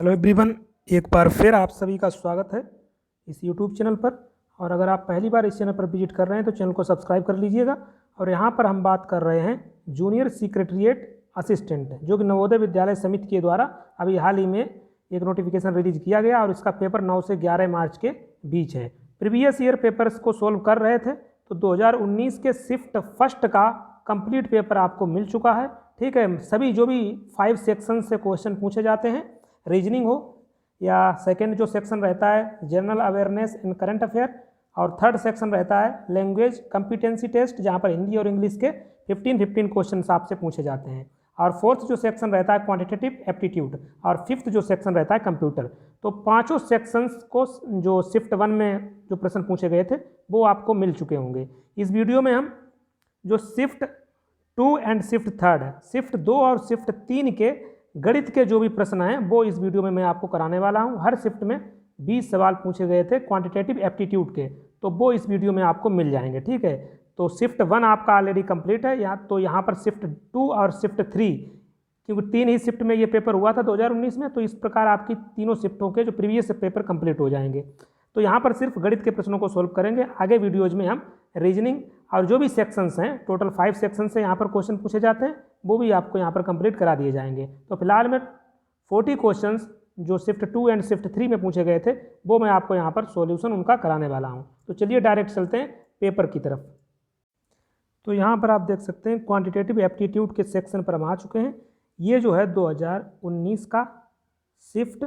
Hello everyone, एक बार फिर आप सभी का स्वागत है इस यूट्यूब चैनल पर। और अगर आप पहली बार इस चैनल पर विजिट कर रहे हैं तो चैनल को सब्सक्राइब कर लीजिएगा। और यहाँ पर हम बात कर रहे हैं जूनियर सेक्रेटरीट असिस्टेंट, जो कि नवोदय विद्यालय समिति के द्वारा अभी हाल ही में एक नोटिफिकेशन रिलीज किया गया और इसका पेपर 9 से 11 मार्च के बीच है। प्रीवियस ईयर पेपर्स को सोल्व कर रहे थे तो 2019 के शिफ्ट फर्स्ट का कंप्लीट पेपर आपको मिल चुका है। ठीक है, सभी जो भी 5 सेक्शन से क्वेश्चन पूछे जाते हैं, रीजनिंग हो या सेकंड जो सेक्शन रहता है general awareness in current affair, और थर्ड सेक्शन रहता है लैंग्वेज कॉम्पिटेंसी टेस्ट, जहाँ पर हिंदी और इंग्लिश के 15 क्वेश्चन आपसे पूछे जाते हैं। और फोर्थ जो सेक्शन रहता है क्वांटिटेटिव एप्टीट्यूड, और फिफ्थ जो सेक्शन रहता है कंप्यूटर। तो पांचों सेक्शंस को जो शिफ्ट 1 में जो प्रश्न पूछे गए थे वो आपको मिल चुके होंगे। इस वीडियो में हम जो शिफ्ट 2 एंड शिफ्ट 3, शिफ्ट 2 और शिफ्ट 3 के गणित के जो भी प्रश्न हैं वो इस वीडियो में मैं आपको कराने वाला हूं। हर शिफ्ट में 20 सवाल पूछे गए थे क्वांटिटेटिव एप्टीट्यूड के, तो वो इस वीडियो में आपको मिल जाएंगे। ठीक है, तो शिफ्ट 1 आपका ऑलरेडी कंप्लीट है तो यहाँ पर शिफ्ट 2 और शिफ्ट 3, क्योंकि 3 ही शिफ्ट में ये पेपर हुआ था 2019 में, तो इस प्रकार आपकी तीनों शिफ्टों के जो प्रीवियस पेपर कंप्लीट हो जाएंगे। तो यहाँ पर सिर्फ गणित के प्रश्नों को सोल्व करेंगे। आगे वीडियोज में हम रीजनिंग और जो भी सेक्शंस हैं, टोटल 5 सेक्शन से यहाँ पर क्वेश्चन पूछे जाते हैं, वो भी आपको यहाँ पर कंप्लीट करा दिए जाएंगे। तो फिलहाल में 40 क्वेश्चंस जो शिफ्ट 2 एंड शिफ्ट 3 में पूछे गए थे वो मैं आपको यहाँ पर सॉल्यूशन उनका कराने वाला हूँ। तो चलिए डायरेक्ट चलते हैं पेपर की तरफ। तो यहाँ पर आप देख सकते हैं क्वांटिटेटिव एप्टीट्यूड के सेक्शन पर हम आ चुके हैं। ये जो है 2019 का शिफ्ट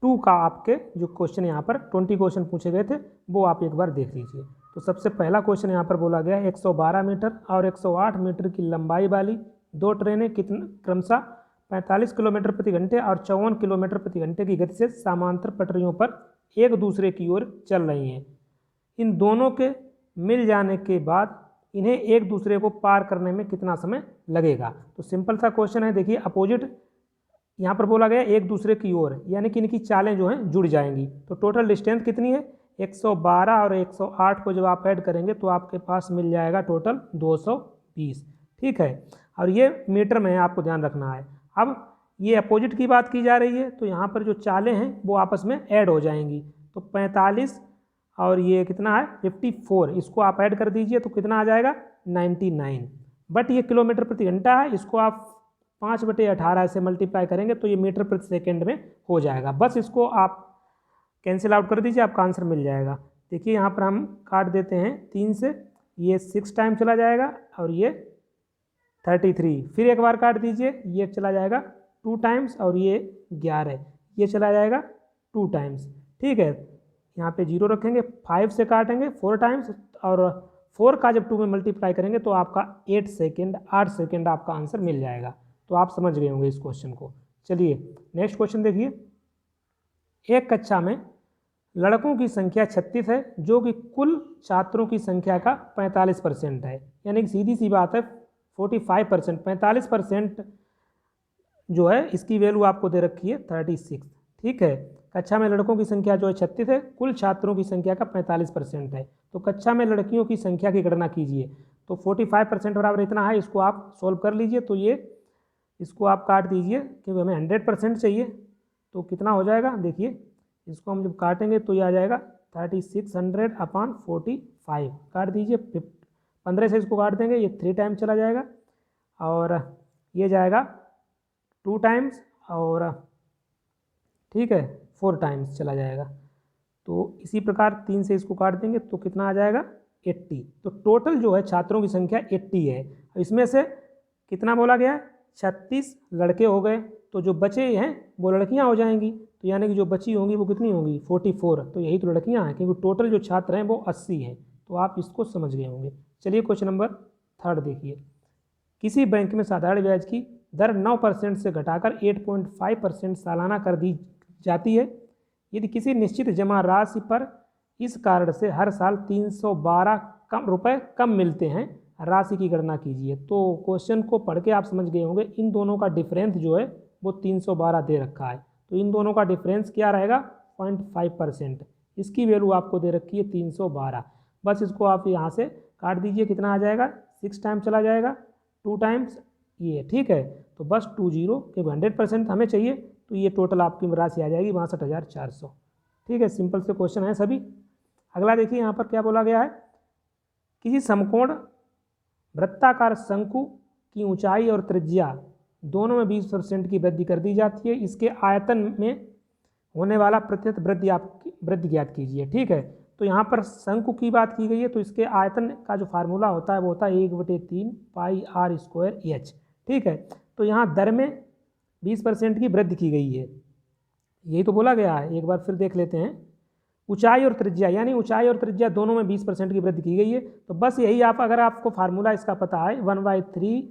2 का आपके जो क्वेश्चन यहाँ पर 20 क्वेश्चन पूछे गए थे वो आप एक बार देख लीजिए। तो सबसे पहला क्वेश्चन यहाँ पर बोला गया है 112 मीटर और 108 मीटर की लंबाई वाली 2 ट्रेनें क्रमशः 45 किलोमीटर प्रति घंटे और 54 किलोमीटर प्रति घंटे की गति से समांतर पटरियों पर एक दूसरे की ओर चल रही हैं। इन दोनों के मिल जाने के बाद इन्हें एक दूसरे को पार करने में कितना समय लगेगा। तो सिंपल सा क्वेश्चन है, देखिए अपोजिट यहाँ पर बोला गया एक दूसरे की ओर, यानी कि इनकी चालें जो हैं जुड़ जाएंगी। तो टोटल डिस्टेंस कितनी है 112 और 108 को जब आप ऐड करेंगे तो आपके पास मिल जाएगा टोटल 220। ठीक है, और ये मीटर में है, आपको ध्यान रखना है। अब ये अपोजिट की बात की जा रही है तो यहाँ पर जो चालें हैं वो आपस में ऐड हो जाएंगी। तो 45 और ये कितना है 54, इसको आप ऐड कर दीजिए तो कितना आ जाएगा 99। बट ये किलोमीटर प्रति घंटा है, इसको आप 5/18 से मल्टीप्लाई करेंगे तो ये मीटर प्रति सेकेंड में हो जाएगा। बस इसको आप कैंसिल आउट कर दीजिए, आपका आंसर मिल जाएगा। देखिए यहाँ पर हम काट देते हैं 3 से, ये 6 टाइम चला जाएगा और ये 33। फिर एक बार काट दीजिए, ये चला जाएगा 2 टाइम्स और ये 11, ये चला जाएगा 2 टाइम्स। ठीक है, यहाँ पे 0 रखेंगे, 5 से काटेंगे 4 टाइम्स और 4 का जब 2 में मल्टीप्लाई करेंगे तो आपका 8 सेकेंड आपका आंसर मिल जाएगा। तो आप समझ गए होंगे इस क्वेश्चन को। चलिए नेक्स्ट क्वेश्चन देखिए। एक कक्षा में लड़कों की संख्या 36 है जो कि कुल छात्रों की संख्या का 45% है, यानी कि सीधी सी बात है 45%, 45% जो है इसकी वैल्यू आपको दे रखी है 36। ठीक है, कक्षा में लड़कों की संख्या जो है 36 है, कुल छात्रों की संख्या का 45% है। तो कक्षा में लड़कियों की संख्या की गणना कीजिए। तो 45% बराबर इतना है, इसको आप सोल्व कर लीजिए। तो ये इसको आप काट दीजिए क्योंकि हमें 100% चाहिए। तो कितना हो जाएगा, देखिए इसको हम जब काटेंगे तो ये आ जाएगा 3600/45, काट दीजिए। 15 से इसको काट देंगे, ये 3 टाइम चला जाएगा और ये जाएगा 2 टाइम्स और ठीक है 4 टाइम्स चला जाएगा। तो इसी प्रकार 3 से इसको काट देंगे तो कितना आ जाएगा 80। तो टोटल जो है छात्रों की संख्या 80 है। इसमें से कितना बोला गया है 36 लड़के हो गए, तो जो बचे हैं वो लड़कियां हो जाएंगी। तो यानी कि जो बची होंगी वो कितनी होंगी 44। तो यही तो लड़कियां हैं, क्योंकि टोटल जो छात्र हैं वो 80 हैं। तो आप इसको समझ गए होंगे। चलिए क्वेश्चन नंबर 3 देखिए। किसी बैंक में साधारण ब्याज की दर 9% से घटाकर 8.5% सालाना कर दी जाती है। यदि किसी निश्चित जमा राशि पर इस कारण से हर साल 312 रुपये कम मिलते हैं, राशि की गणना कीजिए। तो क्वेश्चन को पढ़ के आप समझ गए होंगे, इन दोनों का डिफरेंस जो है वो 312 दे रखा है। तो इन दोनों का डिफरेंस क्या रहेगा 0.5%, इसकी वैल्यू आपको दे रखी है 312। बस इसको आप यहाँ से काट दीजिए, कितना आ जाएगा 6 टाइम चला जाएगा, 2 टाइम्स ये। ठीक है, तो बस 20 क्योंकि 100% हमें चाहिए तो तो ये टोटल आपकी राशि आ जाएगी 62,400। ठीक है, सिंपल से क्वेश्चन है सभी। अगला देखिए यहाँ पर क्या बोला गया है, किसी समकोण वृत्ताकार शंकु की ऊंचाई और त्रिज्या दोनों में 20% की वृद्धि कर दी जाती है, इसके आयतन में होने वाला प्रतिशत वृद्धि ज्ञात कीजिए। ठीक है, तो यहाँ पर शंकु की बात की गई है, तो इसके आयतन का जो फार्मूला होता है वो होता है 1/3 पाई आर स्क्वायर एच। ठीक है, तो यहाँ दर में 20% की वृद्धि की गई है, यही तो बोला गया है। एक बार फिर देख लेते हैं, ऊंचाई और त्रिज्या, यानी ऊंचाई और त्रिज्या दोनों में 20% की वृद्धि की गई है। तो बस यही आप, अगर आपको फार्मूला इसका पता है 1/3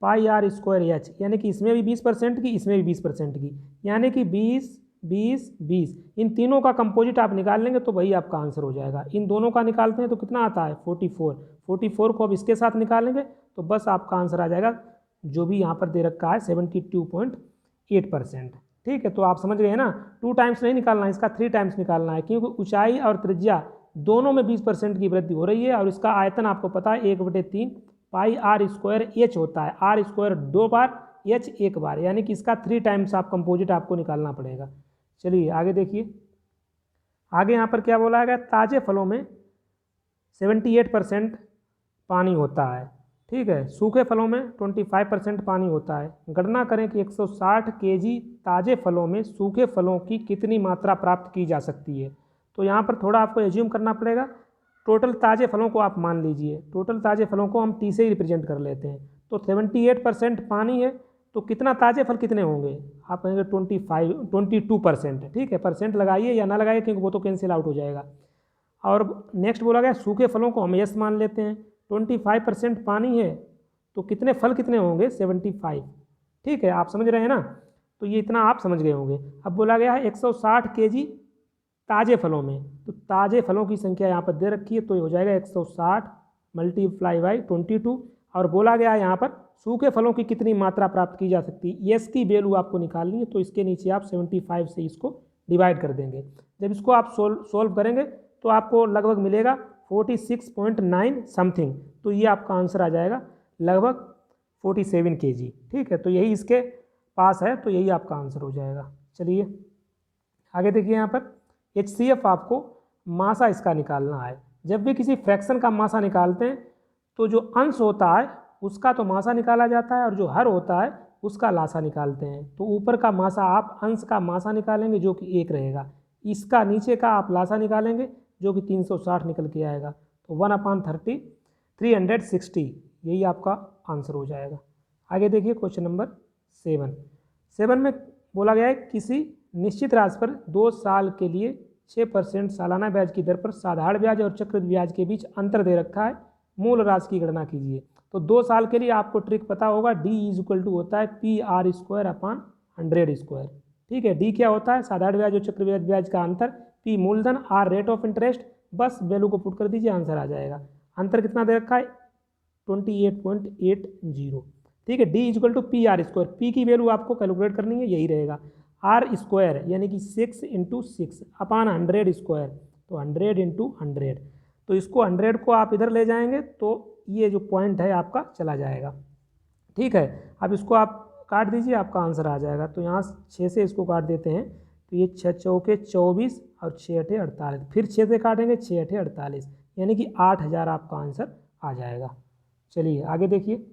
पाई आर स्क्वायर एच, यानी कि इसमें भी 20% की, इसमें भी 20% की, यानी कि 20 20 20, इन तीनों का कंपोजिट आप निकाल लेंगे तो वही आपका आंसर हो जाएगा। इन दोनों का निकालते हैं तो कितना आता है 44 को अब इसके साथ निकालेंगे तो बस आपका आंसर आ जाएगा जो भी यहाँ पर दे रखा है 72.8%। ठीक है, तो आप समझ गए ना, 2 टाइम्स नहीं निकालना है, इसका 3 टाइम्स निकालना है, क्योंकि ऊंचाई और त्रिज्या दोनों में 20% की वृद्धि हो रही है और इसका आयतन आपको पता है 1/3 पाई आर स्क्वायर एच होता है। आर स्क्वायर 2 बार, एच 1 बार, यानी कि इसका 3 टाइम्स आप कंपोजिट आपको निकालना पड़ेगा। चलिए आगे देखिए, आगे यहाँ पर क्या बोला गया, ताजे फलों में 78% पानी होता है। ठीक है, सूखे फलों में 25% पानी होता है। गणना करें कि 160 केजी ताजे फलों में सूखे फलों की कितनी मात्रा प्राप्त की जा सकती है। तो यहाँ पर थोड़ा आपको एज्यूम करना पड़ेगा, टोटल ताजे फलों को आप मान लीजिए, टोटल ताजे फलों को हम टी से ही रिप्रेजेंट कर लेते हैं। तो 78% पानी है, तो कितना ताजे फल कितने होंगे, आप कहेंगे 22%। ठीक है, परसेंट लगाइए या ना लगाइए क्योंकि वो तो कैंसिल आउट हो जाएगा। और नेक्स्ट बोला गया सूखे फलों को हम यस मान लेते हैं, 25% पानी है तो कितने फल कितने होंगे 75। ठीक है, आप समझ रहे हैं ना, तो ये इतना आप समझ गए होंगे। अब बोला गया है 160 केजी ताजे फलों में, तो ताजे फलों की संख्या यहाँ पर दे रखी है, तो ये हो जाएगा 160 मल्टीप्लाई बाई 22। और बोला गया है यहाँ पर सूखे फलों की कितनी मात्रा प्राप्त की जा सकती है, यस की वैल्यू आपको निकालनी है, तो इसके नीचे आप 75 से इसको डिवाइड कर देंगे। जब इसको आप सोल्व करेंगे तो आपको लगभग मिलेगा 46.9 समथिंग, तो ये आपका आंसर आ जाएगा लगभग 47 केजी। ठीक है, तो यही इसके पास है, तो यही आपका आंसर हो जाएगा। चलिए आगे देखिए, यहाँ पर HCF आपको मासा इसका निकालना है। जब भी किसी फ्रैक्शन का मासा निकालते हैं तो जो अंश होता है उसका तो मासा निकाला जाता है और जो हर होता है उसका लासा निकालते हैं। तो ऊपर का मासा आप अंश का मासा निकालेंगे जो कि 1 रहेगा, इसका नीचे का आप लासा निकालेंगे जो कि 360 निकल के आएगा, तो 1/30 360, यही आपका आंसर हो जाएगा। आगे देखिए क्वेश्चन नंबर 7 में बोला गया है किसी निश्चित राशि पर 2 साल के लिए 6% सालाना ब्याज की दर पर साधारण ब्याज और चक्रवृद्धि ब्याज के बीच अंतर दे रखा है, मूल राशि की गणना कीजिए। तो 2 साल के लिए आपको ट्रिक पता होगा, D = होता है PR² ठीक है, D क्या होता है, साधारण ब्याज और चक्रवृद्धि ब्याज का अंतर, P मूलधन, R रेट ऑफ इंटरेस्ट, बस वैल्यू को पुट कर दीजिए, आंसर आ जाएगा। अंतर कितना दे रखा है 28.80। ठीक है, D = PR², P की वैल्यू आपको कैलकुलेट करनी है, यही रहेगा। R² यानी कि 6 × 6 अपान 100², तो 100 × 100, तो इसको 100 को आप इधर ले जाएंगे तो ये जो पॉइंट है आपका चला जाएगा। ठीक है, अब इसको आप काट दीजिए, आपका आंसर आ जाएगा। तो यहाँ 6 से इसको काट देते हैं, तो ये 6 चौके 24 और 6 अठे 48, फिर 6 से काटेंगे 6 अठे 48, यानी कि 8000 आपका आंसर आ जाएगा। चलिए आगे देखिए,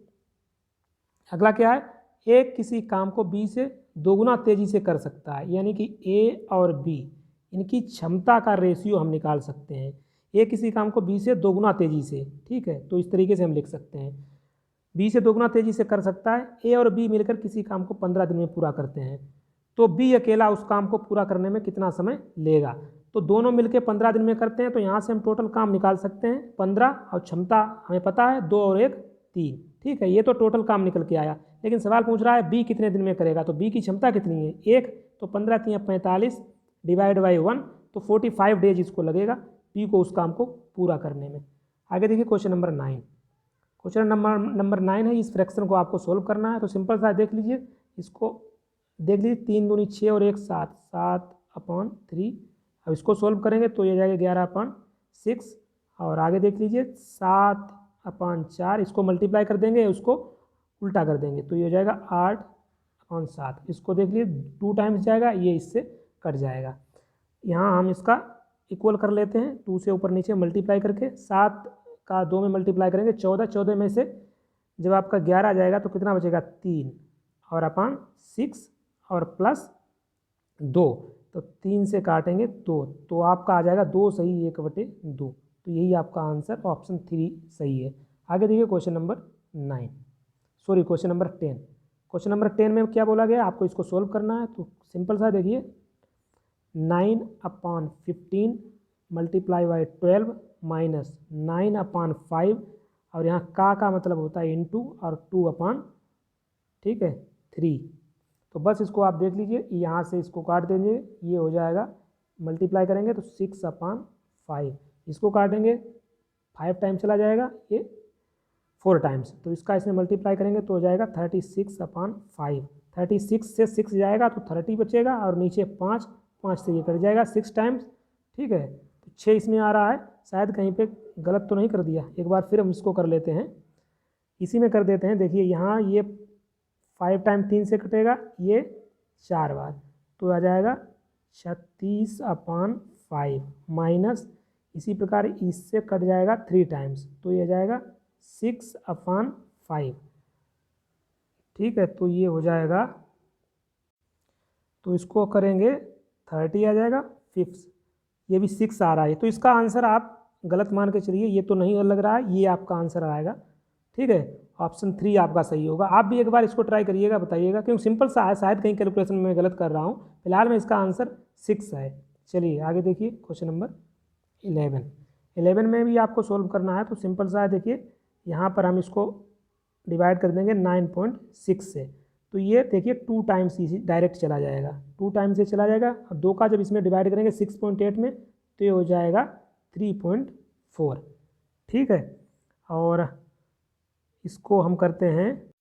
अगला क्या है, ए किसी काम को बी से दोगुना तेजी से कर सकता है, यानी कि ए और बी इनकी क्षमता का रेशियो हम निकाल सकते हैं। ए किसी काम को बी से दोगुना तेजी से, ठीक है, तो इस तरीके से हम लिख सकते हैं, बी से दोगुना तेजी से कर सकता है। ए और बी मिलकर किसी काम को 15 दिन में पूरा करते हैं, तो बी अकेला उस काम को पूरा करने में कितना समय लेगा। तो दोनों मिलकर 15 दिन में करते हैं, तो यहाँ से हम टोटल काम निकाल सकते हैं 15, और क्षमता हमें पता है 2 और 1 3। ठीक है, ये तो टोटल काम निकल के आया, लेकिन सवाल पूछ रहा है बी कितने दिन में करेगा, तो बी की क्षमता कितनी है 1, तो 15 × 3 = 45 डिवाइड बाई 1, तो 45 डेज इसको लगेगा बी को उस काम को पूरा करने में। आगे देखिए क्वेश्चन नंबर 9। क्वेश्चन नंबर 9 है, इस फ्रैक्शन को आपको सोल्व करना है। तो सिंपल सा देख लीजिए, इसको देख लीजिए, 3 दूनी 6 और 1 7, 7/3। अब इसको सोल्व करेंगे तो ये जाएगा 11/6, और आगे देख लीजिए 7/4, इसको मल्टीप्लाई कर देंगे, उसको उल्टा कर देंगे तो ये हो जाएगा अपॉन 7। इसको देख लीजिए 2 टाइम्स जाएगा, ये इससे कट जाएगा। यहाँ हम इसका इक्वल कर लेते हैं, 2 से ऊपर नीचे मल्टीप्लाई करके, 7 का 2 में मल्टीप्लाई करेंगे 14, 14 में से जब आपका 11 आ जाएगा तो कितना बचेगा 3 और अपॉन 6 और प्लस 2, तो 3 से काटेंगे 2, तो आपका आ जाएगा 2 सही 1/2। तो यही आपका आंसर ऑप्शन 3 सही है। आगे देखिए question number 9, sorry question number 10। Question number 10 में क्या बोला गया, आपको इसको सोल्व करना है। तो सिंपल सा देखिए 9/15 मल्टीप्लाई बाई 12 माइनस 9/5, और यहाँ का मतलब होता है इंटू और 2/, ठीक है 3। तो बस इसको आप देख लीजिए, यहाँ से इसको काट देंगे, ये हो जाएगा मल्टीप्लाई करेंगे तो 6/5, इसको काटेंगे 5 टाइम चला जाएगा, ये 4 टाइम्स, तो इसका इसमें मल्टीप्लाई करेंगे तो हो जाएगा 36/5। 36 से 6 जाएगा तो 30 बचेगा, और नीचे 5, 5 से ये कट जाएगा 6 टाइम्स, ठीक है। तो 6 इसमें आ रहा है, शायद कहीं पे गलत तो नहीं कर दिया, एक बार फिर हम इसको कर लेते हैं, इसी में कर देते हैं। देखिए यहाँ ये 5 टाइम 3 से कटेगा, ये 4 बार, तो आ जाएगा 36/5 माइनस, इसी प्रकार इससे कट जाएगा 3 टाइम्स, तो ये जाएगा 6/5, ठीक है। तो ये हो जाएगा, तो इसको करेंगे 30 आ जाएगा, 5 ये भी 6 आ रहा है, तो इसका आंसर आप गलत मान के चलिए, ये तो नहीं लग रहा है, ये आपका आंसर आएगा, ठीक है। ऑप्शन 3 आपका सही होगा। आप भी एक बार इसको ट्राई करिएगा, बताइएगा, क्योंकि सिंपल सा है, शायद कहीं कैलकुलेशन में मैं गलत कर रहा हूँ। फिलहाल में इसका आंसर 6 है। चलिए आगे देखिए क्वेश्चन नंबर 11 में भी आपको सोल्व करना है। तो सिंपल सा है, देखिए यहाँ पर हम इसको डिवाइड कर देंगे 9.6 से, तो ये देखिए 2 टाइम्स इसी डायरेक्ट चला जाएगा, 2 टाइम्स से चला जाएगा। अब 2 का जब इसमें डिवाइड करेंगे 6.8 में, तो ये हो जाएगा 3.4, ठीक है। और इसको हम करते हैं,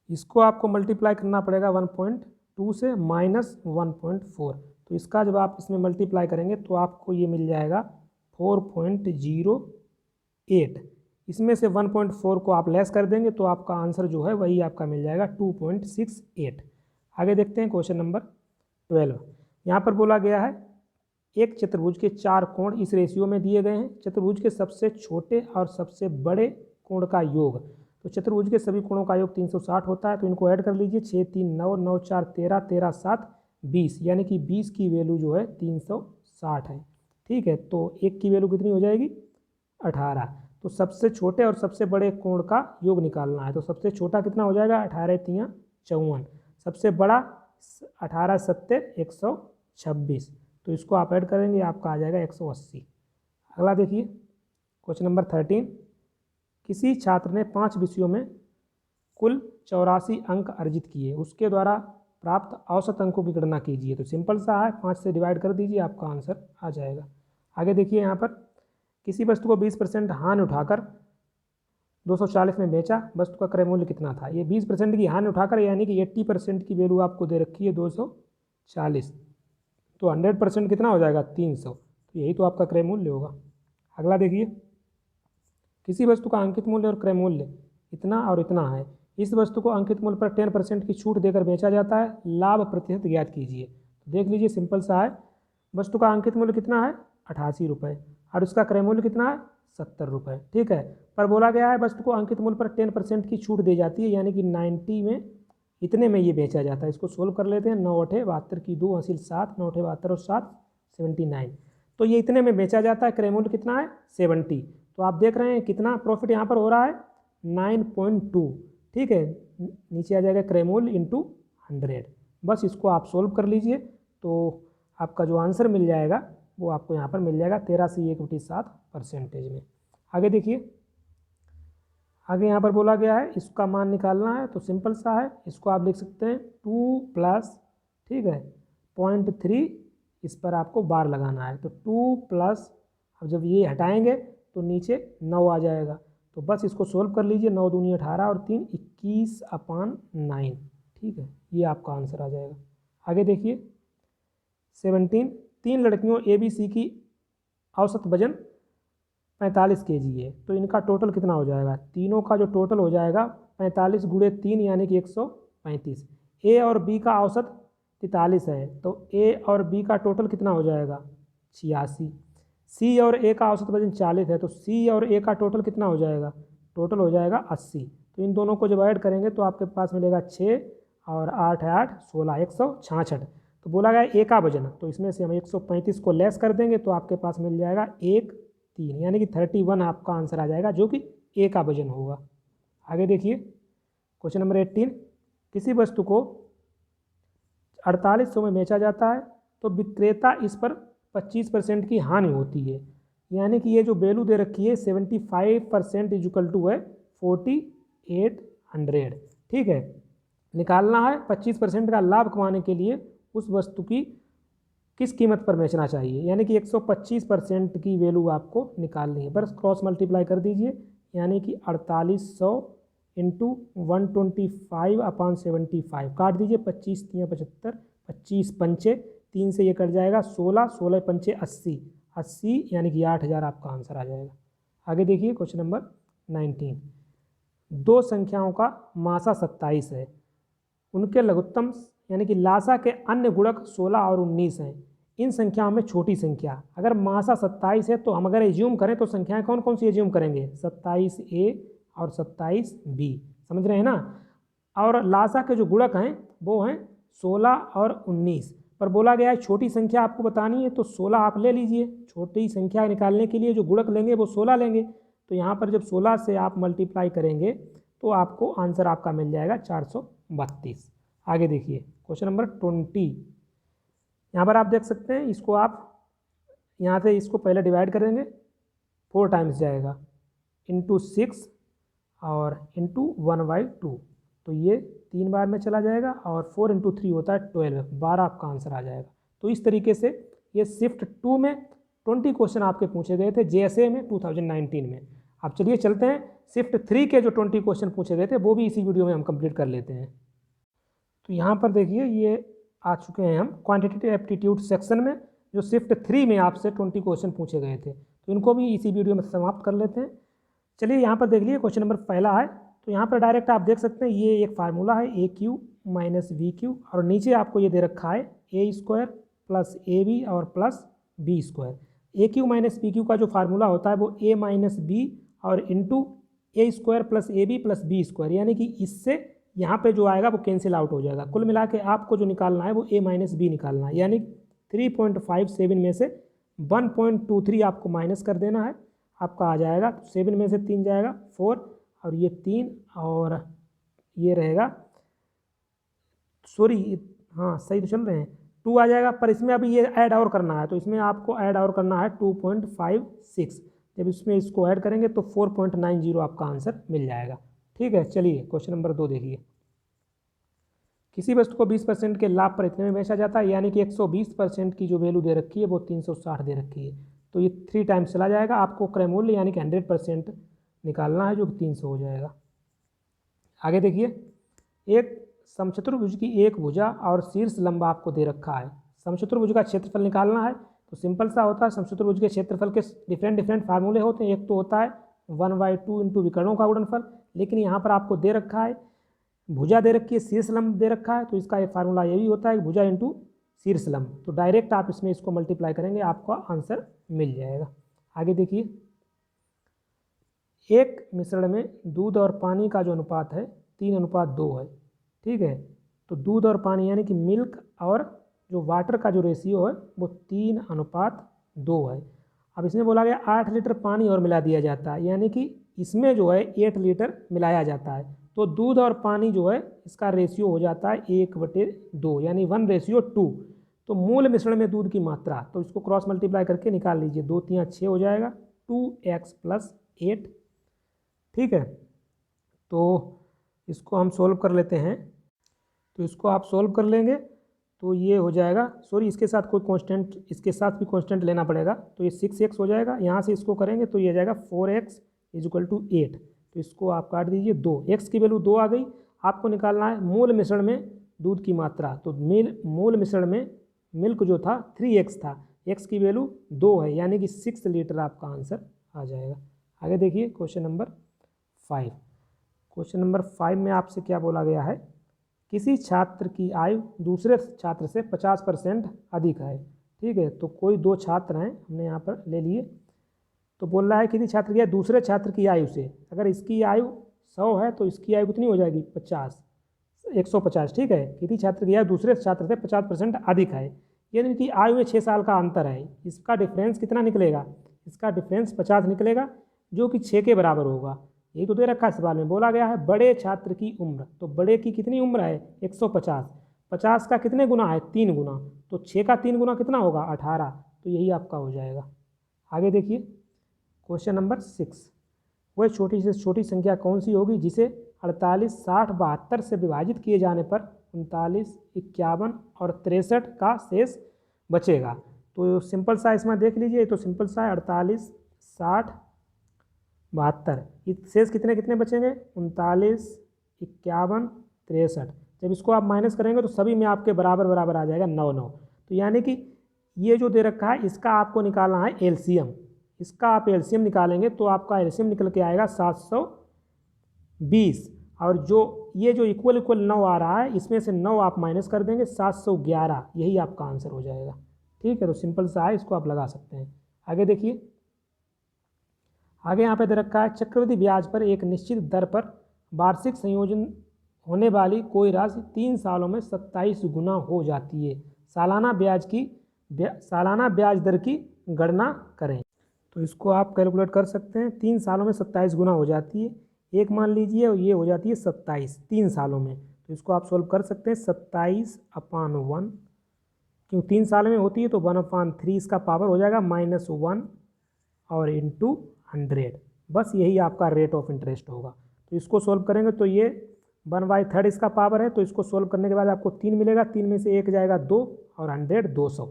इसको आपको मल्टीप्लाई करना पड़ेगा 1.2 से माइनस 1.4, तो इसका जब आप इसमें मल्टीप्लाई करेंगे तो आपको ये मिल जाएगा 4.08। इसमें से 1.4 को आप लेस कर देंगे तो आपका आंसर जो है वही आपका मिल जाएगा 2.68। आगे देखते हैं क्वेश्चन नंबर 12। यहाँ पर बोला गया है एक चतुर्भुज के 4 कोण इस रेशियो में दिए गए हैं, चतुर्भुज के सबसे छोटे और सबसे बड़े कोण का योग। तो चतुर्भुज के सभी कोणों का योग 360 होता है, तो इनको ऐड कर लीजिए, 6 3 9, 9 4 13, 13 7 20, यानी कि 20 की वैल्यू जो है 360 है, ठीक है। तो एक की वैल्यू कितनी हो जाएगी 18। तो सबसे छोटे और सबसे बड़े कोण का योग निकालना है। तो सबसे छोटा कितना हो जाएगा 18 3 54, सबसे बड़ा 18 7 126, तो इसको आप ऐड करेंगे आपका आ जाएगा 180। अगला देखिए क्वेश्चन नंबर 13। किसी छात्र ने 5 विषयों में कुल 84 अंक अर्जित किए, उसके द्वारा प्राप्त औसत अंकों की गणना कीजिए। तो सिंपल सा है, 5 से डिवाइड कर दीजिए, आपका आंसर आ जाएगा। आगे देखिए यहाँ पर किसी वस्तु को 20% हानि उठाकर 240 में बेचा, वस्तु का क्रय मूल्य कितना था। ये 20% की हानि उठाकर यानी कि 80% की वैल्यू आपको दे रखी है 240, तो 100% कितना हो जाएगा 300, तो यही तो आपका क्रय मूल्य होगा। अगला देखिए, किसी वस्तु का अंकित मूल्य और क्रय मूल्य इतना और इतना है, इस वस्तु को अंकित मूल्य पर 10% की छूट देकर बेचा जाता है, लाभ प्रतिशत ज्ञात कीजिए। तो देख लीजिए सिंपल सा है, वस्तु का अंकित मूल्य कितना है 88 रुपये और उसका क्रय मूल्य कितना है 70 रुपये, ठीक है। पर बोला गया है वस्तु को अंकित मूल्य पर 10% की छूट दी जाती है, यानी कि 90 में इतने में ये बेचा जाता है। इसको सोल्व कर लेते हैं, 9 8 72 की 2 हासिल 7, 9 8 72 और 7 79, तो ये इतने में बेचा जाता है। क्रय मूल्य कितना है 70, तो आप देख रहे हैं कितना प्रॉफिट यहाँ पर हो रहा है 9.2, ठीक है। नीचे आ जाएगा क्रय मूल्य इंटू 100, बस इसको आप सोल्व कर लीजिए तो आपका जो आंसर मिल जाएगा वो आपको यहाँ पर मिल जाएगा 13.7% में। आगे देखिए, आगे यहाँ पर बोला गया है इसका मान निकालना है। तो सिंपल सा है, इसको आप लिख सकते हैं 2 प्लस, ठीक है 0.3, इस पर आपको बार लगाना है। तो 2 प्लस, अब जब ये हटाएंगे तो नीचे 9 आ जाएगा, तो बस इसको सोल्व कर लीजिए, 9 दूनी 18 और 3 21/9, ठीक है, ये आपका आंसर आ जाएगा। आगे देखिए 17, 3 लड़कियों ABC की औसत वजन 45 kg है, तो इनका टोटल कितना हो जाएगा, तीनों का जो टोटल हो जाएगा 45 × 3 यानी कि 135। ए और बी का औसत 43 है, तो ए और बी का टोटल कितना हो जाएगा 86। सी और ए का औसत वजन 40 है, तो सी और ए का टोटल कितना हो जाएगा, टोटल हो जाएगा 80। तो इन दोनों को जब ऐड करेंगे तो आपके पास मिलेगा 6 और 8 है 8, 16, 166। तो बोला गया ए का वजन, तो इसमें से हम 135 को लेस कर देंगे तो आपके पास मिल जाएगा 1 3, यानी कि 31 आपका आंसर आ जाएगा, जो कि ए का वजन होगा। आगे देखिए क्वेश्चन नंबर 18, किसी वस्तु को 4800 में बेचा जाता है तो विक्रेता इस पर 25% की हानि होती है, यानी कि ये जो वैल्यू दे रखी है 75% इज इक्वल टू है 4800। ठीक है, निकालना है 25% का लाभ कमाने के लिए उस वस्तु की किस कीमत पर बेचना चाहिए, यानी कि 125% की वैल्यू आपको निकालनी है। बस क्रॉस मल्टीप्लाई कर दीजिए, यानी कि 4800 इंटू 125/75 काट दीजिए, 25 3 75, 25 पंचे 3 से ये कट जाएगा 16, 16 पंचे 80, 80 यानी कि 8000 आपका आंसर आ जाएगा। आगे देखिए क्वेश्चन नंबर 19, दो संख्याओं का मासा 27 है, उनके लघुत्तम यानी कि लासा के अन्य गुणक 16 और 19 हैं। इन संख्याओं में छोटी संख्या, अगर मासा 27 है तो हम अगर एज्यूम करें तो संख्याएं कौन कौन सी एज्यूम करेंगे, 27A और 27B, समझ रहे हैं ना। और लासा के जो गुणक हैं वो हैं 16 और 19, पर बोला गया है छोटी संख्या आपको बतानी है, तो 16 आप ले लीजिए। छोटी संख्या निकालने के लिए जो गुणक लेंगे वो 16 लेंगे, तो यहाँ पर जब 16 से आप मल्टीप्लाई करेंगे तो आपको आंसर आपका मिल जाएगा 432। आगे देखिए क्वेश्चन नंबर 20, यहाँ पर आप देख सकते हैं, इसको आप यहाँ से इसको पहले डिवाइड करेंगे, 4 टाइम्स जाएगा, इंटू 6 और इंटू 1/2, तो ये 3 बार में चला जाएगा, और 4 इंटू 3 होता है 12, 12 आपका आंसर आ जाएगा। तो इस तरीके से ये शिफ्ट 2 में 20 क्वेश्चन आपके पूछे गए थे JSA में 2019 में। अब चलिए चलते हैं शिफ्ट 3 के जो 20 क्वेश्चन पूछे गए थे वो भी इसी वीडियो में हम कंप्लीट कर लेते हैं। तो यहाँ पर देखिए ये आ चुके हैं हम क्वांटिटेटिव एप्टीट्यूड सेक्शन में, जो शिफ्ट 3 में आपसे 20 क्वेश्चन पूछे गए थे, तो इनको भी इसी वीडियो में समाप्त कर लेते हैं। चलिए यहाँ पर देख लीजिए क्वेश्चन नंबर पहला है, तो यहाँ पर डायरेक्ट आप देख सकते हैं ये एक फार्मूला है AQ माइनस BQ, और नीचे आपको ये दे रखा है A² प्लस AB और plus B²। AQ minus BQ का जो फार्मूला होता है वो A माइनस B और into A² plus AB plus B², यानी कि इससे यहाँ पे जो आएगा वो कैंसिल आउट हो जाएगा। कुल मिला के आपको जो निकालना है वो A माइनस B निकालना है, यानी 3.57 में से 1.23 आपको माइनस कर देना है, आपका आ जाएगा 7 में से 3 जाएगा 4, और ये 3 और ये रहेगा, सॉरी हाँ सही तो चल रहे हैं, 2 आ जाएगा, पर इसमें अभी ये ऐड और करना है, तो इसमें आपको ऐड और करना है 2.56। जब इसमें इसको ऐड करेंगे तो 4.90 आपका आंसर मिल जाएगा। ठीक है, चलिए क्वेश्चन नंबर 2 देखिए, किसी वस्तु को 20% के लाभ पर इतने में बेचा जाता है, यानी कि 120% की जो वैल्यू दे रखी है वो 360 दे रखी है, तो ये 3 टाइम्स चला जाएगा। आपको क्रय मूल्य यानी कि 100% निकालना है, जो कि 300 हो जाएगा। आगे देखिए, एक समचतुर्भुज की एक भुजा और शीर्ष लंब आपको दे रखा है, समचतुर्भुज का क्षेत्रफल निकालना है। तो सिंपल सा होता है, समचतुर्भुज के क्षेत्रफल के डिफरेंट फार्मूले होते हैं। एक तो होता है 1/2 इंटू विकर्णों का गुणनफल, लेकिन यहाँ पर आपको दे रखा है भुजा दे रखी है, शीर्ष लंब दे रखा है, तो इसका एक फार्मूला ये भी होता है भुजा इंटू शीर्ष लंब। तो डायरेक्ट आप इसमें इसको मल्टीप्लाई करेंगे, आपका आंसर मिल जाएगा। आगे देखिए, एक मिश्रण में दूध और पानी का जो अनुपात है 3:2 है। ठीक है, तो दूध और पानी यानी कि मिल्क और जो वाटर का जो रेशियो है वो 3:2 है। अब इसमें बोला गया 8 लीटर पानी और मिला दिया जाता है, यानी कि इसमें जो है 8 लीटर मिलाया जाता है, तो दूध और पानी जो है इसका रेशियो हो जाता है 1/2, यानी 1:2। तो मूल मिश्रण में दूध की मात्रा, तो इसको क्रॉस मल्टीप्लाई करके निकाल लीजिए, 2 3 6 हो जाएगा, 2x + 8। ठीक है, तो इसको हम सोल्व कर लेते हैं, तो इसको आप सोल्व कर लेंगे तो ये हो जाएगा, सॉरी इसके साथ कोई कांस्टेंट, इसके साथ भी कांस्टेंट लेना पड़ेगा, तो ये 6x हो जाएगा। यहाँ से इसको करेंगे तो ये आ जाएगा 4x = 8, तो इसको आप काट दीजिए 2, x की वैल्यू 2 आ गई। आपको निकालना है मूल मिश्रण में दूध की मात्रा, तो मूल मिश्रण में मिल्क जो था 3x था, x की वैल्यू 2 है, यानी कि 6 लीटर आपका आंसर आ जाएगा। आगे देखिए क्वेश्चन नंबर 5। क्वेश्चन नंबर 5 में आपसे क्या बोला गया है किसी छात्र की आयु दूसरे छात्र से 50% अधिक है। ठीक है, तो कोई दो छात्र हैं, हमने यहाँ पर ले लिए। तो बोल रहा है किसी छात्र की आयु दूसरे छात्र की आयु से, अगर इसकी आयु 100 है तो इसकी आयु कितनी हो जाएगी 50, 150। ठीक है, किसी छात्र की आयु दूसरे छात्र से 50% अधिक है, यानी इनकी आयु में 6 साल का अंतर है। इसका डिफरेंस कितना निकलेगा, इसका डिफरेंस 50 निकलेगा, जो कि 6 के बराबर होगा। यही तो दे रखा है सवाल में, बोला गया है बड़े छात्र की उम्र, तो बड़े की कितनी उम्र है 150, 50 का कितने गुना है 3 गुना, तो 6 का 3 गुना कितना होगा 18, तो यही आपका हो जाएगा। आगे देखिए क्वेश्चन नंबर 6, वह छोटी से छोटी संख्या कौन सी होगी जिसे 48, 60, 72 से विभाजित किए जाने पर 39, 51 और 63 का शेष बचेगा। तो सिंपल सा इसमें देख लीजिए, तो सिंपल सा है 48, 60, 72, शेष कितने कितने बचेंगे 39, 51, 63। जब इसको आप माइनस करेंगे तो सभी में आपके बराबर बराबर आ जाएगा 9 9। तो यानी कि ये जो दे रखा है इसका आपको निकालना है एलसीएम, इसका आप एलसीएम निकालेंगे तो आपका एलसीएम निकल के आएगा 720, और जो ये जो इक्वल 9 आ रहा है इसमें से 9 आप माइनस कर देंगे 711, यही आपका आंसर हो जाएगा। ठीक है, तो सिंपल सा है, इसको आप लगा सकते हैं। आगे देखिए, आगे यहाँ पे दे रखा है चक्रवृद्धि ब्याज पर एक निश्चित दर पर वार्षिक संयोजन होने वाली कोई राशि 3 सालों में 27 गुना हो जाती है। सालाना ब्याज दर की गणना करें। तो इसको आप कैलकुलेट कर सकते हैं, 3 सालों में 27 गुना हो जाती है। एक मान लीजिए ये हो जाती है 27 3 सालों में, तो इसको आप सोल्व कर सकते हैं 27/1, क्यों 3 साल में होती है तो 1/3 इसका पावर हो जाएगा -1 और इंटू 100, बस यही आपका रेट ऑफ इंटरेस्ट होगा। तो इसको सोल्व करेंगे तो ये 1/3 इसका पावर है, तो इसको सोल्व करने के बाद आपको 3 मिलेगा, 3 में से 1 जाएगा 2 और 100 200।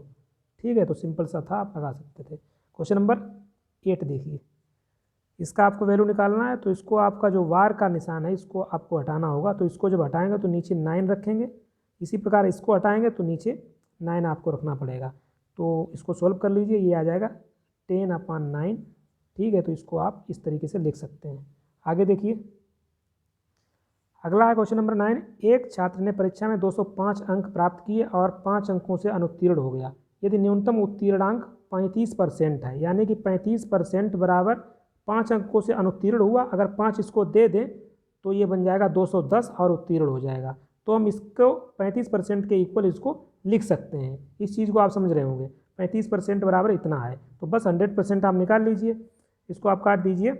ठीक है, तो सिंपल सा था, आप लगा सकते थे। क्वेश्चन नंबर 8 देखिए, इसका आपको वैल्यू निकालना है। तो इसको आपका जो वार का निशान है इसको आपको हटाना होगा, तो इसको जब हटाएंगे तो नीचे 9 रखेंगे, इसी प्रकार इसको हटाएंगे तो नीचे 9 आपको रखना पड़ेगा। तो इसको सोल्व कर लीजिए, ये आ जाएगा 10/9। ठीक है, तो इसको आप इस तरीके से लिख सकते हैं। आगे देखिए, अगला है क्वेश्चन नंबर 9, एक छात्र ने परीक्षा में 205 अंक प्राप्त किए और 5 अंकों से अनुत्तीर्ण हो गया। यदि न्यूनतम उत्तीर्णांक 35% है, यानी कि 35% बराबर 5 अंकों से अनुत्तीर्ण हुआ, अगर 5 इसको दे दें तो ये बन जाएगा 210 और उत्तीर्ण हो जाएगा। तो हम इसको 35% के इक्वल इसको लिख सकते हैं। इस चीज़ को आप समझ रहे होंगे, 35% बराबर इतना है, तो बस 100% आप निकाल लीजिए। इसको आप काट दीजिए,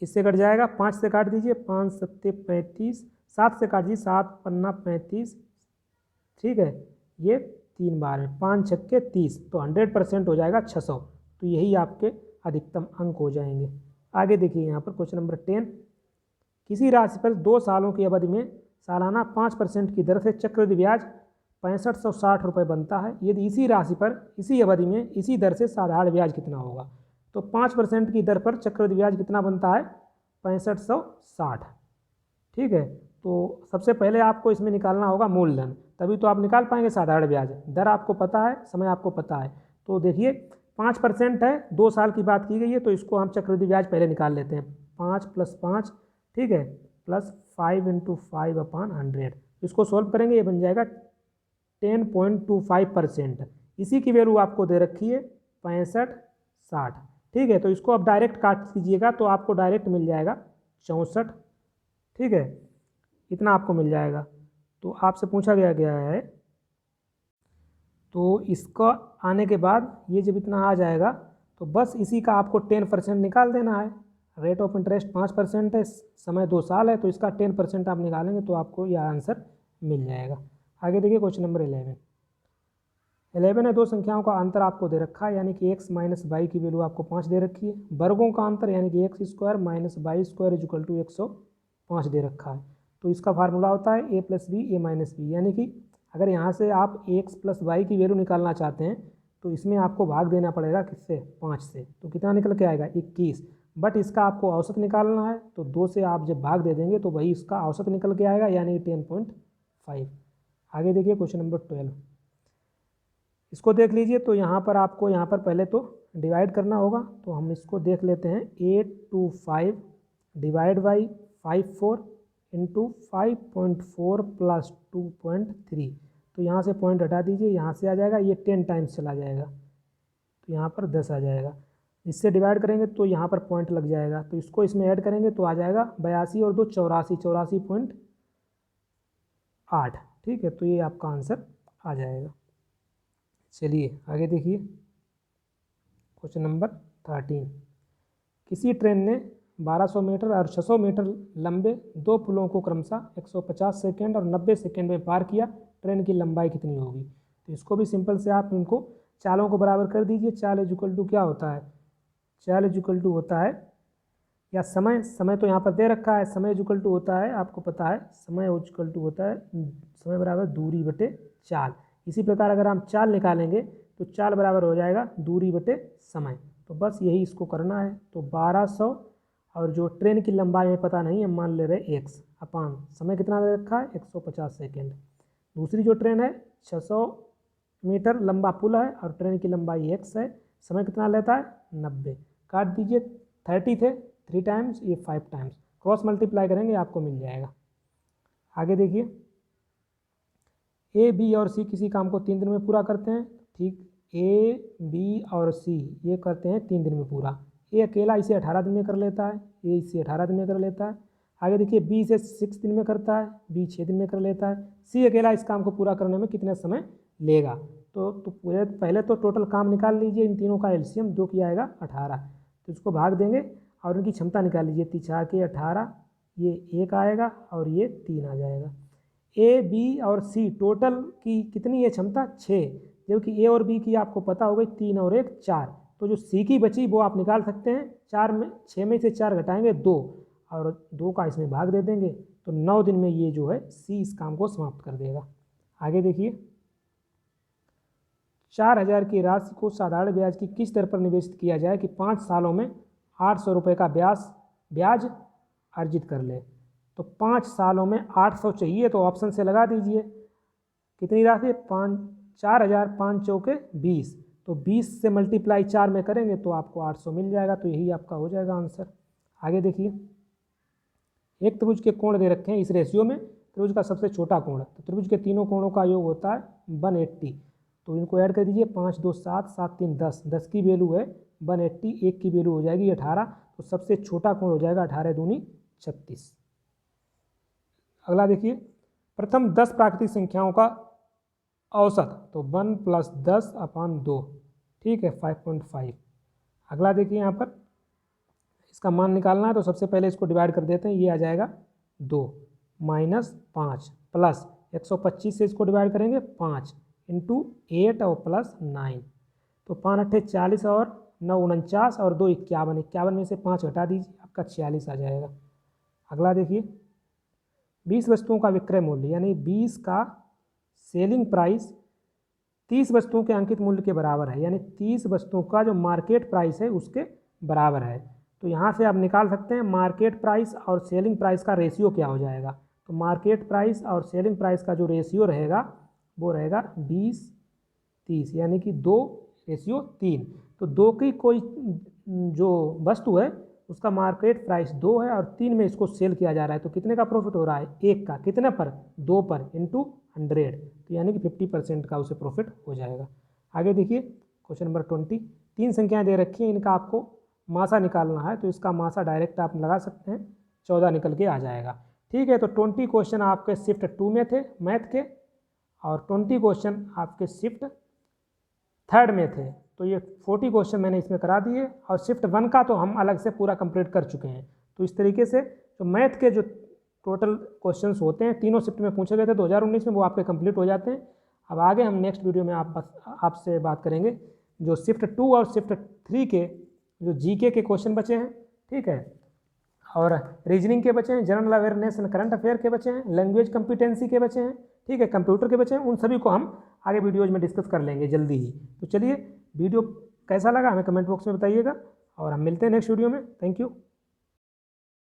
किससे कट जाएगा 5 से काट दीजिए, 5 7 35, 7 से काट दीजिए, 7 पन्ना 35। ठीक है, ये 3 बार है, 5 छक्के 30, तो 100% हो जाएगा 600। तो यही आपके अधिकतम अंक हो जाएंगे। आगे देखिए यहाँ पर क्वेश्चन नंबर 10, किसी राशि पर 2 सालों की अवधि में सालाना 5% की दर से चक्रवृद्धि ब्याज 6560 रुपये बनता है। यदि इसी राशि पर इसी अवधि में इसी दर से साधारण ब्याज कितना होगा। तो 5% की दर पर चक्रवृद्धि ब्याज कितना बनता है 6560। ठीक है, तो सबसे पहले आपको इसमें निकालना होगा मूलधन, तभी तो आप निकाल पाएंगे साधारण ब्याज। दर आपको पता है, समय आपको पता है। तो देखिए 5% है, 2 साल की बात की गई है, तो इसको हम चक्रवृद्धि ब्याज पहले निकाल लेते हैं। 5 + 5, ठीक है, प्लस 5 × 5/100, इसको सोल्व करेंगे, ये बन जाएगा 10.25%। इसी की वैल्यू आपको दे रखी है 6560। ठीक है, तो इसको आप डायरेक्ट काट दीजिएगा तो आपको डायरेक्ट मिल जाएगा 64। ठीक है, इतना आपको मिल जाएगा। तो आपसे पूछा गया है, तो इसका आने के बाद ये जब इतना आ जाएगा तो बस इसी का आपको 10% निकाल देना है। रेट ऑफ इंटरेस्ट 5% है, समय 2 साल है, तो इसका 10% आप निकालेंगे तो आपको यह आंसर मिल जाएगा। आगे देखिए क्वेश्चन नंबर 11 है, 2 संख्याओं का अंतर आपको दे रखा है, यानी कि x - y की वैल्यू आपको 5 दे रखी है। वर्गों का अंतर यानी कि x² - y² = 105 दे रखा है। तो इसका फार्मूला होता है a + b a - b, यानी कि अगर यहाँ से आप x + y की वैल्यू निकालना चाहते हैं तो इसमें आपको भाग देना पड़ेगा किससे 5 से, तो कितना निकल के आएगा 21। बट इसका आपको औसत निकालना है, तो 2 से आप जब भाग दे देंगे तो वही इसका औसत निकल के आएगा, यानी 10.5। आगे देखिए क्वेश्चन नंबर 12, इसको देख लीजिए। तो यहाँ पर आपको यहाँ पर पहले तो डिवाइड करना होगा, तो हम इसको देख लेते हैं। 825 डिवाइड बाई 54 इंटू 5.4 प्लस 2.3, तो यहाँ से पॉइंट हटा दीजिए, यहाँ से आ जाएगा, ये 10 टाइम्स चला जाएगा तो यहाँ पर 10 आ जाएगा। इससे डिवाइड करेंगे तो यहाँ पर पॉइंट लग जाएगा, तो इसको इसमें ऐड करेंगे तो आ जाएगा 82 और 2 84, 84.8। ठीक है, तो ये आपका आंसर आ जाएगा। चलिए आगे देखिए क्वेश्चन नंबर 13। किसी ट्रेन ने 1200 मीटर और 600 मीटर लंबे दो पुलों को क्रमशः 150 सेकेंड और 90 सेकेंड में पार किया, ट्रेन की लंबाई कितनी होगी? तो इसको भी सिंपल से आप इनको चालों को बराबर कर दीजिए। चाल इक्वल टू क्या होता है? चाल इक्वल टू होता है, या समय तो यहाँ पर दे रखा है, समय इक्वल टू होता है, आपको पता है समय इक्वल टू होता है समय बराबर दूरी बटे चाल। इसी प्रकार अगर हम चाल निकालेंगे तो चाल बराबर हो जाएगा दूरी बटे समय। तो बस यही इसको करना है। तो 1200 और जो ट्रेन की लंबाई में पता नहीं है, मान ले रहे x अपान समय कितना दे रखा है 150 सेकेंड। दूसरी जो ट्रेन है 600 मीटर लंबा पुल है और ट्रेन की लंबाई x है, समय कितना लेता है 90। काट दीजिए, 30 थे 3 टाइम्स, ये 5 टाइम्स, क्रॉस मल्टीप्लाई करेंगे आपको मिल जाएगा। आगे देखिए, ए बी और सी किसी काम को 3 दिन में पूरा करते हैं। ठीक, ए बी और सी ये करते हैं 3 दिन में पूरा। ए अकेला इसे 18 दिन में कर लेता है, ए इसे 18 दिन में कर लेता है। आगे देखिए, बी इसे 6 दिन में करता है, बी 6 दिन में कर लेता है। सी अकेला इस काम को पूरा करने में कितना समय लेगा? तो पूरे पहले तो टोटल काम निकाल लीजिए, इन तीनों का एलसीएम 2 किया आएगा 18, तो इसको भाग देंगे और इनकी क्षमता निकाल लीजिए। 3 के 18, ये 1 आएगा और ये 3 आ जाएगा। ए बी और सी टोटल की कितनी है क्षमता? 6, जबकि ए और बी की आपको पता हो गई 3 और 1 4, तो जो सी की बची वो आप निकाल सकते हैं। 6 में से 4 घटाएंगे 2 और 2 का इसमें भाग दे देंगे, तो 9 दिन में ये जो है सी इस काम को समाप्त कर देगा। आगे देखिए, 4000 की राशि को साधारण ब्याज की किस दर पर निवेशित किया जाए कि 5 सालों में 800 रुपये का ब्याज अर्जित कर ले? तो 5 सालों में 800 चाहिए, तो ऑप्शन से लगा दीजिए। कितनी राशि? 4000, 5 चौके 20, तो 20 से मल्टीप्लाई 4 में करेंगे तो आपको 800 मिल जाएगा, तो यही आपका हो जाएगा आंसर। आगे देखिए, एक त्रिभुज के कोण दे रखे हैं इस रेशियो में, त्रिभुज का सबसे छोटा कोण, तो त्रिभुज के तीनों कोणों का योग होता है 180, तो इनको ऐड कर दीजिए। 5 2 7, 7 3 10, 10 की वैल्यू है 180, 1 की वैल्यू हो जाएगी 18, तो सबसे छोटा कोण हो जाएगा 18 दूनी 36। अगला देखिए, प्रथम 10 प्राकृतिक संख्याओं का औसत, तो 1 + 10 अपान 2, ठीक है 5.5। अगला देखिए, यहाँ पर इसका मान निकालना है, तो सबसे पहले इसको डिवाइड कर देते हैं, ये आ जाएगा 2 -5 प्लस 125 से इसको डिवाइड करेंगे 5 इंटू 8 और प्लस 9, तो 5 8 40 और 9 49 और 2 51, 51 में से 5 घटा दीजिए, आपका 46 आ जाएगा। अगला देखिए, 20 वस्तुओं का विक्रय मूल्य यानी 20 का सेलिंग प्राइस 30 वस्तुओं के अंकित मूल्य के बराबर है, यानी 30 वस्तुओं का जो मार्केट प्राइस है उसके बराबर है। तो यहाँ से आप निकाल सकते हैं मार्केट प्राइस और सेलिंग प्राइस का रेशियो क्या हो जाएगा। तो मार्केट प्राइस और सेलिंग प्राइस का जो रेशियो रहेगा वो रहेगा 20-30, यानी कि 2:3। तो 2 की कोई जो वस्तु है उसका मार्केट प्राइस 2 है और 3 में इसको सेल किया जा रहा है, तो कितने का प्रॉफिट हो रहा है? 1 का। कितने पर? 2 पर इंटू 100, तो यानी कि 50% का उसे प्रॉफिट हो जाएगा। आगे देखिए, क्वेश्चन नंबर 20, 3 संख्याएं दे रखी हैं, इनका आपको मासा निकालना है, तो इसका मासा डायरेक्ट आप लगा सकते हैं, 14 निकल के आ जाएगा। ठीक है, तो 20 क्वेश्चन आपके शिफ्ट 2 में थे मैथ के, और 20 क्वेश्चन आपके शिफ्ट 3rd में थे, तो ये 40 क्वेश्चन मैंने इसमें करा दिए, और शिफ्ट 1 का तो हम अलग से पूरा कंप्लीट कर चुके हैं। तो इस तरीके से जो मैथ के जो टोटल क्वेश्चंस होते हैं तीनों शिफ्ट में पूछे गए थे 2019 में, वो आपके कंप्लीट हो जाते हैं। अब आगे हम नेक्स्ट वीडियो में आपसे बात करेंगे जो शिफ्ट 2 और शिफ्ट 3 के जो जीके के क्वेश्चन बचे हैं, ठीक है, और रीजनिंग के बचे हैं, general awareness and current affair के बचे हैं, लैंग्वेज कम्पिटेंसी के बचे हैं, ठीक है, कंप्यूटर के बचे हैं, उन सभी को हम आगे वीडियोज में डिस्कस कर लेंगे जल्दी ही। तो चलिए, वीडियो कैसा लगा हमें कमेंट बॉक्स में बताइएगा, और हम मिलते हैं नेक्स्ट वीडियो में। Thank you.